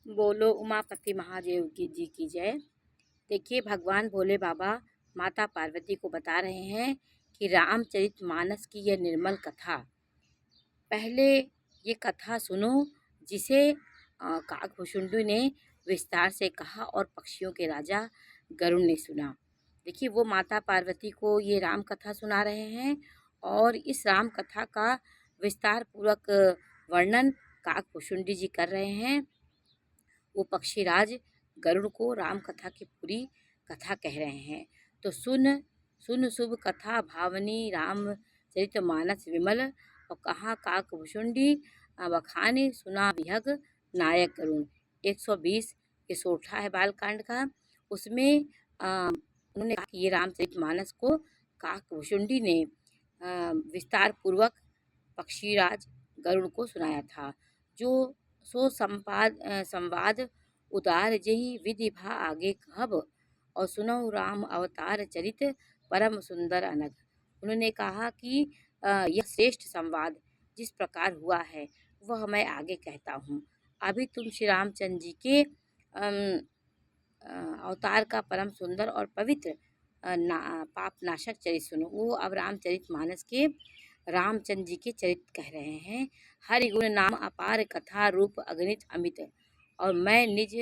बोलो उमापति महादेव की जी की जय। देखिए, भगवान भोले बाबा माता पार्वती को बता रहे हैं कि रामचरितमानस की यह निर्मल कथा, पहले ये कथा सुनो जिसे काकभुशुंडी ने विस्तार से कहा और पक्षियों के राजा गरुड़ ने सुना। देखिए, वो माता पार्वती को ये राम कथा सुना रहे हैं और इस राम कथा का विस्तार पूर्वक वर्णन काकभुशुंडी जी कर रहे हैं। वो पक्षीराज गरुड़ को राम कथा की पूरी कथा कह रहे हैं। तो सुन सुन शुभ कथा भावनी रामचरितमानस विमल, और कहाँ काकभुशुंडी बखाने सुना विहग नायक गरुड़। 120 ये सोठा है बालकांड का। उसमें उन्होंने कहा कि ये रामचरितमानस को काकभुशुंडी ने विस्तार पूर्वक पक्षीराज गरुड़ को सुनाया था। जो सो संवाद उदार जही विधि भा आगे कहब, और सुनहु राम अवतार चरित परम सुंदर अनघ। उन्होंने कहा कि यह श्रेष्ठ संवाद जिस प्रकार हुआ है वह मैं आगे कहता हूँ। अभी तुम श्री रामचंद्र जी के अवतार का परम सुंदर और पवित्र पाप नाशक चरित सुनो। वो अब रामचरितमानस के रामचंद्र जी के चरित्र कह रहे हैं। हरि गुण नाम अपार कथा रूप अगणित अमित, और मैं निज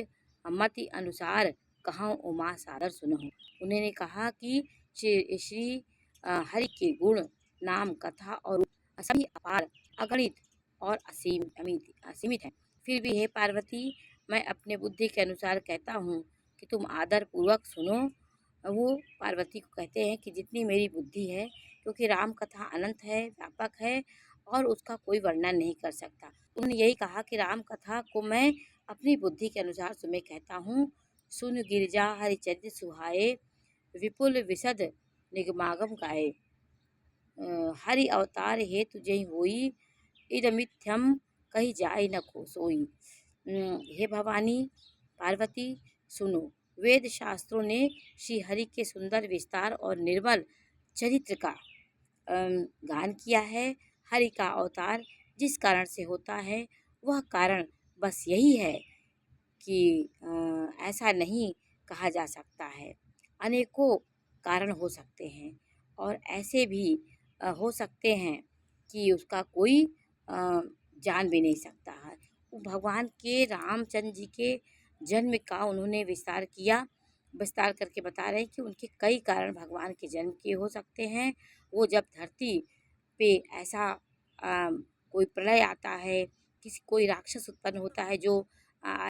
मति अनुसार कहूँ उमा सादर सुनहु। उन्होंने कहा कि श्री हरि के गुण नाम कथा और रूप सभी अपार अगणित और असीमित है। फिर भी हे पार्वती, मैं अपने बुद्धि के अनुसार कहता हूँ कि तुम आदर पूर्वक सुनो। वो पार्वती को कहते हैं कि जितनी मेरी बुद्धि है, क्योंकि राम कथा अनंत है, व्यापक है और उसका कोई वर्णन नहीं कर सकता। उन्होंने यही कहा कि राम कथा को मैं अपनी बुद्धि के अनुसार तुम्हें कहता हूँ। सुन गिरिजा हरिचरित सुहाए, विपुल विशद निगमागम गाए। हरि अवतार हेतु जय होई, इदमिथ्यम कही जाए न को सोई। हे भवानी पार्वती सुनो, वेद शास्त्रों ने श्री हरि के सुंदर विस्तार और निर्मल चरित्र का गान किया है। हरि का अवतार जिस कारण से होता है वह कारण बस यही है कि ऐसा नहीं कहा जा सकता है। अनेकों कारण हो सकते हैं और ऐसे भी हो सकते हैं कि उसका कोई जान भी नहीं सकता है। भगवान के रामचंद्र जी के जन्म का उन्होंने विस्तार करके बता रहे हैं कि उनके कई कारण भगवान के जन्म के हो सकते हैं। वो जब धरती पे ऐसा कोई प्रलय आता है, कोई राक्षस उत्पन्न होता है जो